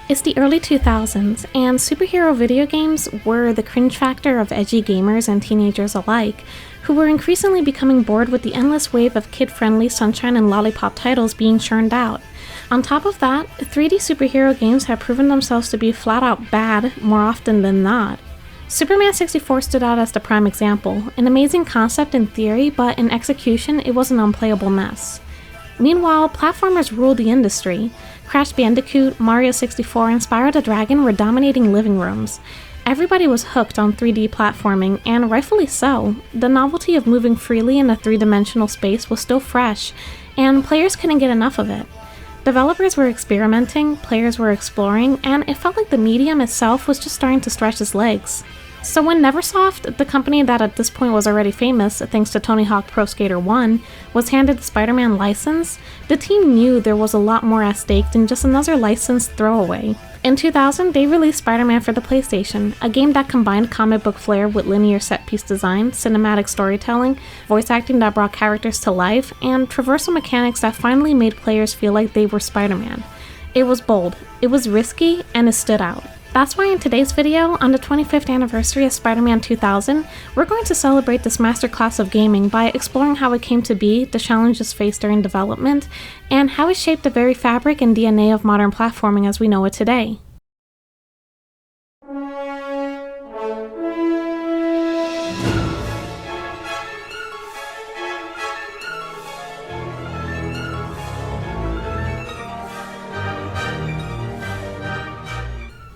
It's the early 2000s, and superhero video games were the cringe factor of edgy gamers and teenagers alike, who were increasingly becoming bored with the endless wave of kid-friendly sunshine and lollipop titles being churned out. On top of that, 3D superhero games have proven themselves to be flat-out bad more often than not. Superman 64 stood out as the prime example, an amazing concept in theory, but in execution it was an unplayable mess. Meanwhile, platformers ruled the industry. Crash Bandicoot, Mario 64, and Spyro the Dragon were dominating living rooms. Everybody was hooked on 3D platforming, and rightfully so. The novelty of moving freely in a three-dimensional space was still fresh, and players couldn't get enough of it. Developers were experimenting, players were exploring, and it felt like the medium itself was just starting to stretch its legs. So when Neversoft, the company that at this point was already famous thanks to Tony Hawk Pro Skater 1, was handed the Spider-Man license, the team knew there was a lot more at stake than just another licensed throwaway. In 2000, they released Spider-Man for the PlayStation, a game that combined comic book flair with linear set-piece design, cinematic storytelling, voice acting that brought characters to life, and traversal mechanics that finally made players feel like they were Spider-Man. It was bold, it was risky, and it stood out. That's why in today's video, on the 25th anniversary of Spider-Man 2000, we're going to celebrate this masterclass of gaming by exploring how it came to be, the challenges faced during development, and how it shaped the very fabric and DNA of modern platforming as we know it today.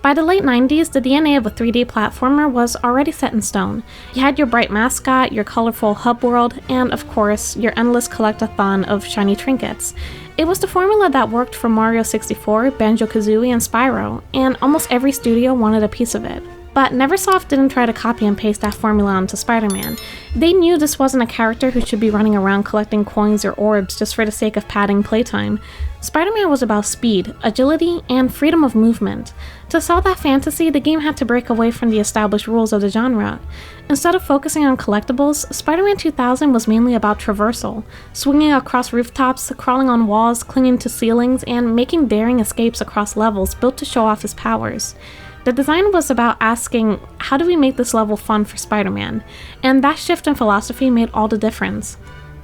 By the late 90s, the DNA of a 3D platformer was already set in stone. You had your bright mascot, your colorful hub world, and of course, your endless collect-a-thon of shiny trinkets. It was the formula that worked for Mario 64, Banjo-Kazooie, and Spyro, and almost every studio wanted a piece of it. But Neversoft didn't try to copy and paste that formula onto Spider-Man. They knew this wasn't a character who should be running around collecting coins or orbs just for the sake of padding playtime. Spider-Man was about speed, agility, and freedom of movement. To sell that fantasy, the game had to break away from the established rules of the genre. Instead of focusing on collectibles, Spider-Man 2000 was mainly about traversal, swinging across rooftops, crawling on walls, clinging to ceilings, and making daring escapes across levels built to show off his powers. The design was about asking, how do we make this level fun for Spider-Man? And that shift in philosophy made all the difference.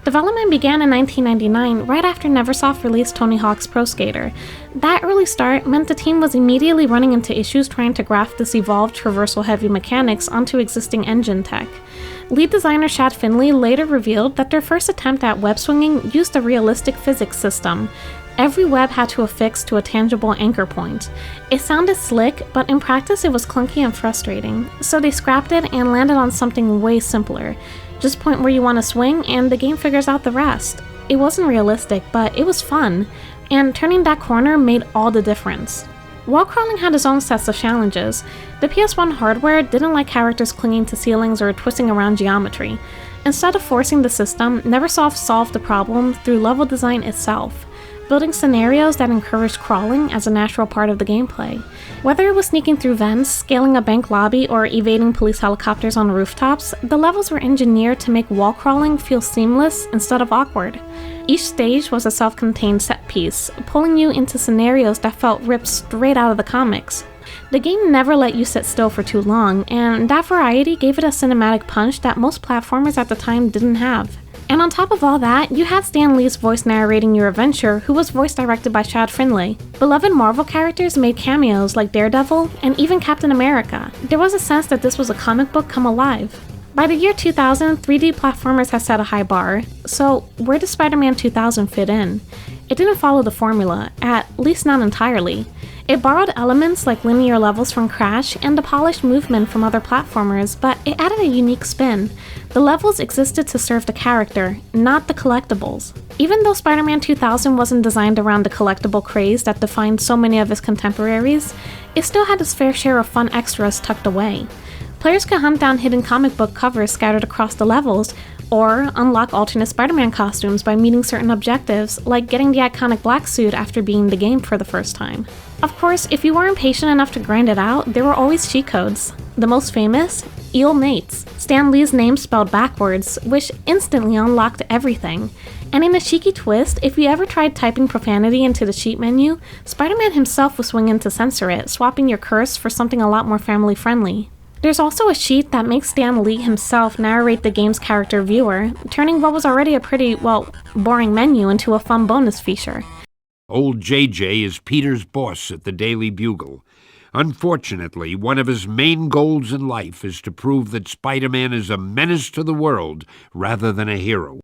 Development began in 1999, right after Neversoft released Tony Hawk's Pro Skater. That early start meant the team was immediately running into issues trying to graft this evolved traversal-heavy mechanics onto existing engine tech. Lead designer Chad Finley later revealed that their first attempt at web swinging used a realistic physics system. Every web had to affix to a tangible anchor point. It sounded slick, but in practice it was clunky and frustrating, so they scrapped it and landed on something way simpler. Just point where you want to swing and the game figures out the rest. It wasn't realistic, but it was fun, and turning that corner made all the difference. Wall crawling had its own sets of challenges. The PS1 hardware didn't like characters clinging to ceilings or twisting around geometry. Instead of forcing the system, Neversoft solved the problem through level design itself, building scenarios that encouraged crawling as a natural part of the gameplay. Whether it was sneaking through vents, scaling a bank lobby, or evading police helicopters on rooftops, the levels were engineered to make wall crawling feel seamless instead of awkward. Each stage was a self-contained set piece, pulling you into scenarios that felt ripped straight out of the comics. The game never let you sit still for too long, and that variety gave it a cinematic punch that most platformers at the time didn't have. And on top of all that, you had Stan Lee's voice narrating your adventure, who was voice directed by Chad Finley. Beloved Marvel characters made cameos like Daredevil and even Captain America. There was a sense that this was a comic book come alive. By the year 2000, 3D platformers had set a high bar, so where does Spider-Man 2000 fit in? It didn't follow the formula, at least not entirely. It borrowed elements like linear levels from Crash and the polished movement from other platformers, but it added a unique spin. The levels existed to serve the character, not the collectibles. Even though Spider-Man 2000 wasn't designed around the collectible craze that defined so many of its contemporaries, it still had its fair share of fun extras tucked away. Players could hunt down hidden comic book covers scattered across the levels, or unlock alternate Spider-Man costumes by meeting certain objectives, like getting the iconic black suit after beating the game for the first time. Of course, if you weren't patient enough to grind it out, there were always cheat codes. The most famous? Eel Mates. Stan Lee's name spelled backwards, which instantly unlocked everything. And in a cheeky twist, if you ever tried typing profanity into the sheet menu, Spider-Man himself will swing in to censor it, swapping your curse for something a lot more family-friendly. There's also a sheet that makes Stan Lee himself narrate the game's character viewer, turning what was already a pretty, boring menu into a fun bonus feature. Old JJ is Peter's boss at the Daily Bugle. Unfortunately, one of his main goals in life is to prove that Spider-Man is a menace to the world rather than a hero.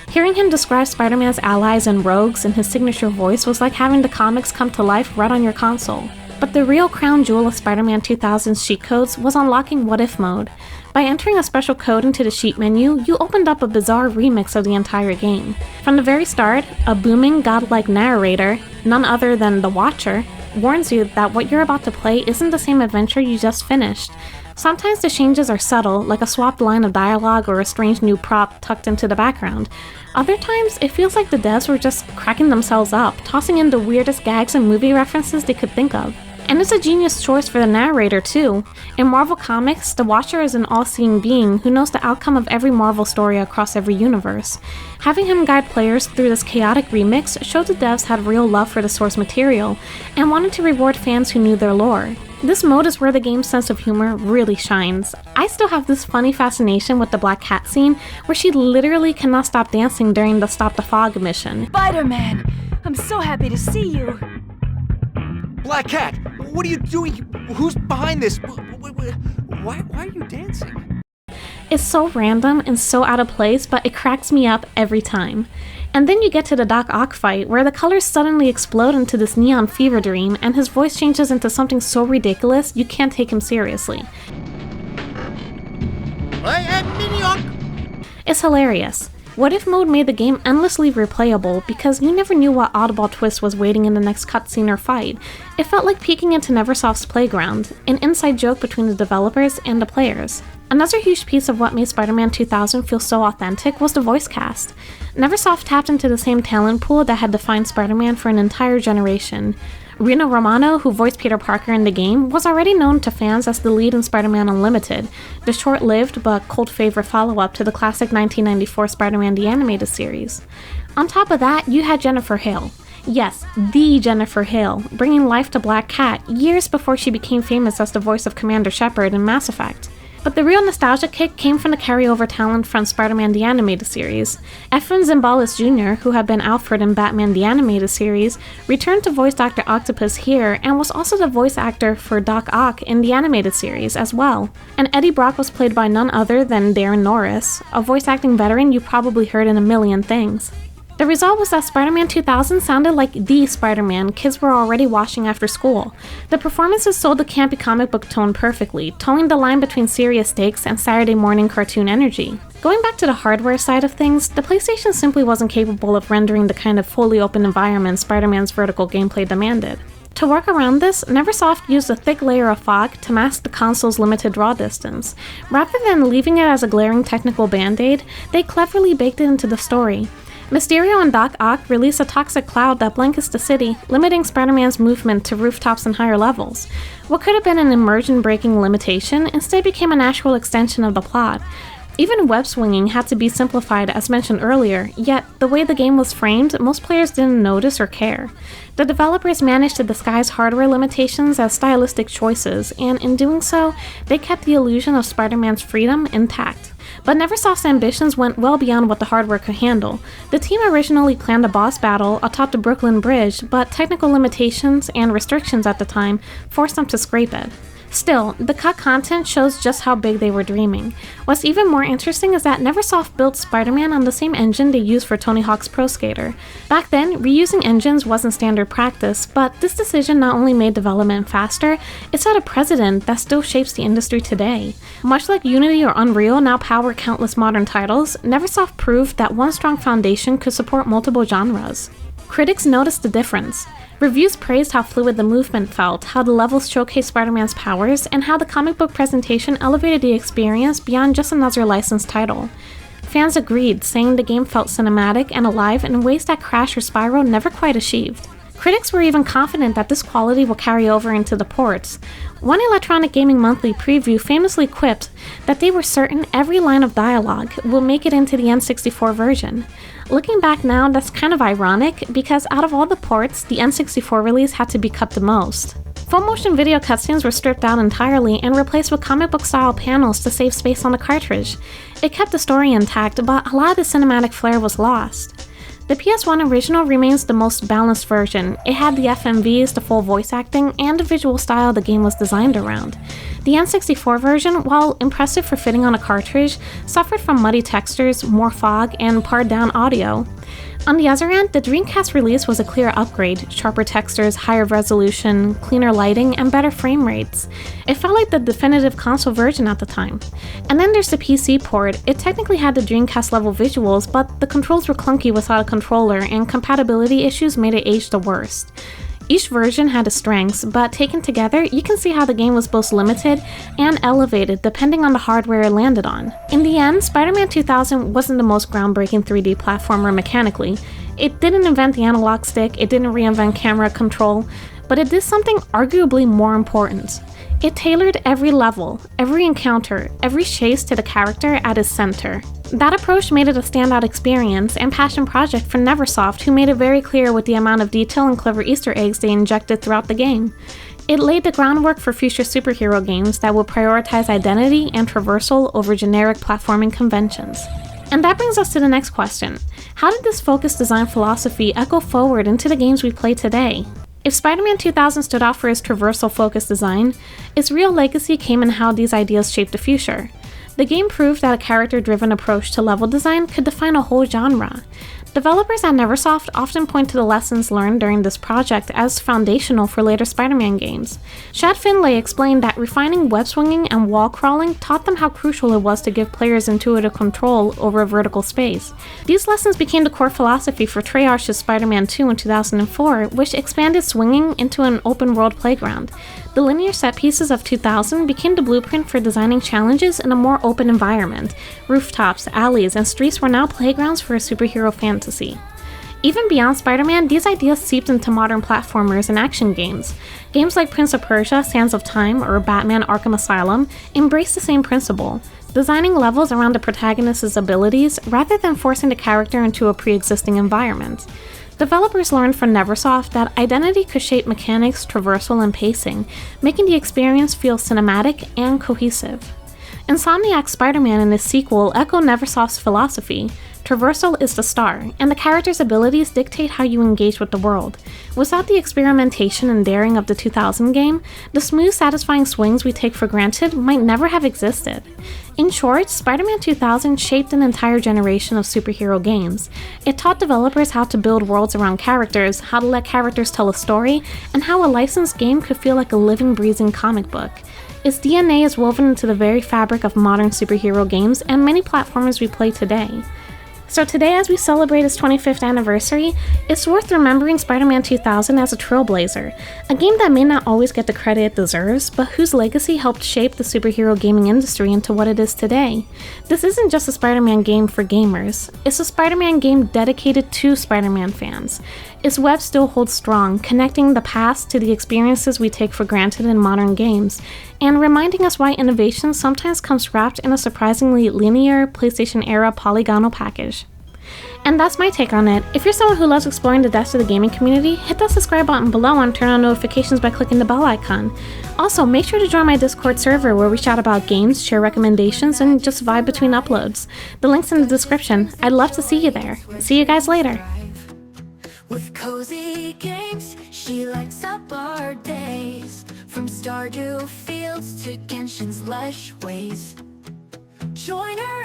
Hearing him describe Spider-Man's allies and rogues in his signature voice was like having the comics come to life right on your console. But the real crown jewel of Spider-Man 2000's cheat codes was unlocking What If mode. By entering a special code into the sheet menu, you opened up a bizarre remix of the entire game. From the very start, a booming, godlike narrator, none other than the Watcher, warns you that what you're about to play isn't the same adventure you just finished. Sometimes the changes are subtle, like a swapped line of dialogue or a strange new prop tucked into the background. Other times, it feels like the devs were just cracking themselves up, tossing in the weirdest gags and movie references they could think of. And it's a genius choice for the narrator too. In Marvel Comics, the Watcher is an all-seeing being who knows the outcome of every Marvel story across every universe. Having him guide players through this chaotic remix showed the devs had real love for the source material, and wanted to reward fans who knew their lore. This mode is where the game's sense of humor really shines. I still have this funny fascination with the Black Cat scene, where she literally cannot stop dancing during the Stop the Fog mission. Spider-Man! I'm so happy to see you! Black Cat, what are you doing? Who's behind this? Why are you dancing? It's so random and so out of place, but it cracks me up every time. And then you get to the Doc Ock fight, where the colors suddenly explode into this neon fever dream, and his voice changes into something so ridiculous you can't take him seriously. I am Minion! It's hilarious. What If mode made the game endlessly replayable because you never knew what oddball twist was waiting in the next cutscene or fight. It felt like peeking into Neversoft's playground, an inside joke between the developers and the players. Another huge piece of what made Spider-Man 2000 feel so authentic was the voice cast. Neversoft tapped into the same talent pool that had defined Spider-Man for an entire generation. Rino Romano, who voiced Peter Parker in the game, was already known to fans as the lead in Spider-Man Unlimited, the short-lived but cult favorite follow-up to the classic 1994 Spider-Man the Animated Series. On top of that, you had Jennifer Hale. Yes, the Jennifer Hale, bringing life to Black Cat years before she became famous as the voice of Commander Shepard in Mass Effect. But the real nostalgia kick came from the carryover talent from Spider-Man the Animated Series. Efren Zimbalist Jr., who had been Alfred in Batman the Animated Series, returned to voice Dr. Octopus here and was also the voice actor for Doc Ock in the Animated Series as well. And Eddie Brock was played by none other than Darren Norris, a voice acting veteran you probably heard in a million things. The result was that Spider-Man 2000 sounded like the Spider-Man kids were already watching after school. The performances sold the campy comic book tone perfectly, towing the line between serious stakes and Saturday morning cartoon energy. Going back to the hardware side of things, the PlayStation simply wasn't capable of rendering the kind of fully open environment Spider-Man's vertical gameplay demanded. To work around this, Neversoft used a thick layer of fog to mask the console's limited draw distance. Rather than leaving it as a glaring technical band-aid, they cleverly baked it into the story. Mysterio and Doc Ock release a toxic cloud that blankets the city, limiting Spider-Man's movement to rooftops and higher levels. What could have been an immersion-breaking limitation instead became a natural extension of the plot. Even web swinging had to be simplified as mentioned earlier, yet the way the game was framed, most players didn't notice or care. The developers managed to disguise hardware limitations as stylistic choices, and in doing so, they kept the illusion of Spider-Man's freedom intact. But Neversoft's ambitions went well beyond what the hardware could handle. The team originally planned a boss battle atop the Brooklyn Bridge, but technical limitations and restrictions at the time forced them to scrape it. Still, the cut content shows just how big they were dreaming. What's even more interesting is that Neversoft built Spider-Man on the same engine they used for Tony Hawk's Pro Skater. Back then, reusing engines wasn't standard practice, but this decision not only made development faster, it set a precedent that still shapes the industry today. Much like Unity or Unreal now power countless modern titles, Neversoft proved that one strong foundation could support multiple genres. Critics noticed the difference. Reviews praised how fluid the movement felt, how the levels showcased Spider-Man's powers, and how the comic book presentation elevated the experience beyond just another licensed title. Fans agreed, saying the game felt cinematic and alive in ways that Crash or Spyro never quite achieved. Critics were even confident that this quality will carry over into the ports. One Electronic Gaming Monthly preview famously quipped that they were certain every line of dialogue will make it into the N64 version. Looking back now, that's kind of ironic, because out of all the ports, the N64 release had to be cut the most. Full motion video cutscenes were stripped out entirely and replaced with comic book style panels to save space on the cartridge. It kept the story intact, but a lot of the cinematic flair was lost. The PS1 original remains the most balanced version. It had the FMVs, the full voice acting, and the visual style the game was designed around. The N64 version, while impressive for fitting on a cartridge, suffered from muddy textures, more fog, and pared down audio. On the other end, the Dreamcast release was a clear upgrade: sharper textures, higher resolution, cleaner lighting, and better frame rates. It felt like the definitive console version at the time. And then there's the PC port. It technically had the Dreamcast level visuals, but the controls were clunky without a controller, and compatibility issues made it age the worst. Each version had its strengths, but taken together, you can see how the game was both limited and elevated depending on the hardware it landed on. In the end, Spider-Man 2000 wasn't the most groundbreaking 3D platformer mechanically. It didn't invent the analog stick, it didn't reinvent camera control, but it did something arguably more important. It tailored every level, every encounter, every chase to the character at its center. That approach made it a standout experience and passion project for Neversoft, who made it very clear with the amount of detail and clever Easter eggs they injected throughout the game. It laid the groundwork for future superhero games that will prioritize identity and traversal over generic platforming conventions. And that brings us to the next question. How did this focused design philosophy echo forward into the games we play today? If Spider-Man 2000 stood out for its traversal-focused design, its real legacy came in how these ideas shaped the future. The game proved that a character-driven approach to level design could define a whole genre. Developers at Neversoft often point to the lessons learned during this project as foundational for later Spider-Man games. Chad Finlay explained that refining web-swinging and wall crawling taught them how crucial it was to give players intuitive control over a vertical space. These lessons became the core philosophy for Treyarch's Spider-Man 2 in 2004, which expanded swinging into an open-world playground. The linear set pieces of 2000 became the blueprint for designing challenges in a more open environment. Rooftops, alleys, and streets were now playgrounds for a superhero fantasy. Even beyond Spider-Man, these ideas seeped into modern platformers and action games. Games like Prince of Persia: Sands of Time or Batman: Arkham Asylum embrace the same principle, designing levels around the protagonist's abilities rather than forcing the character into a pre-existing environment. Developers learned from Neversoft that identity could shape mechanics, traversal, and pacing, making the experience feel cinematic and cohesive. Insomniac's Spider-Man and his sequel echo Neversoft's philosophy. Traversal is the star, and the character's abilities dictate how you engage with the world. Without the experimentation and daring of the 2000 game, the smooth, satisfying swings we take for granted might never have existed. In short, Spider-Man 2000 shaped an entire generation of superhero games. It taught developers how to build worlds around characters, how to let characters tell a story, and how a licensed game could feel like a living, breathing comic book. Its DNA is woven into the very fabric of modern superhero games and many platformers we play today. So today, as we celebrate its 25th anniversary, it's worth remembering Spider-Man 2000 as a trailblazer, a game that may not always get the credit it deserves, but whose legacy helped shape the superhero gaming industry into what it is today. This isn't just a Spider-Man game for gamers, it's a Spider-Man game dedicated to Spider-Man fans. Its web still holds strong, connecting the past to the experiences we take for granted in modern games, and reminding us why innovation sometimes comes wrapped in a surprisingly linear, PlayStation-era polygonal package. And that's my take on it. If you're someone who loves exploring the depths of the gaming community, hit that subscribe button below and turn on notifications by clicking the bell icon. Also, make sure to join my Discord server where we chat about games, share recommendations, and just vibe between uploads. The link's in the description. I'd love to see you there. See you guys later. With cozy games, she lights up our days. From Stardew Fields to Genshin's lush ways. Join her